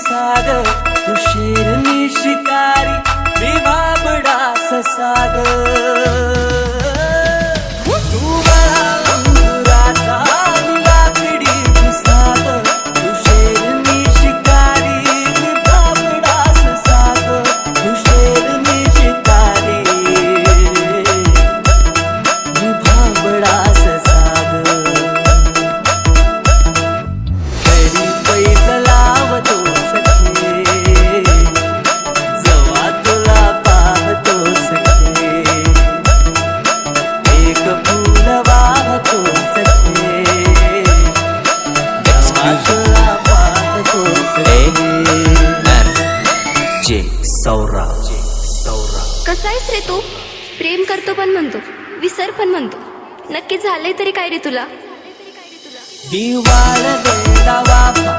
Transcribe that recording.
साग, तू शेरनी शिकारी, मी भाबडा ससाग. तू मला अंगुराचा लाकडी साग, तू शेरनी शिकारी, मी भाबडा ससाग. तू शेरनी शिकारी, मी भाबडा ससाग. घरी पैज लावतो सखे, जवा तुला पाहतो सखे. एक फूल वाहतो सखे, जवा तुला पाहतो सखे. जे सौरा कसा आहेस रे तू? प्रेम करतो पण म्हणतो, विसर पण म्हणतो. नक्की झाले तरी काय रे तुला? दिवाळ देला वाफा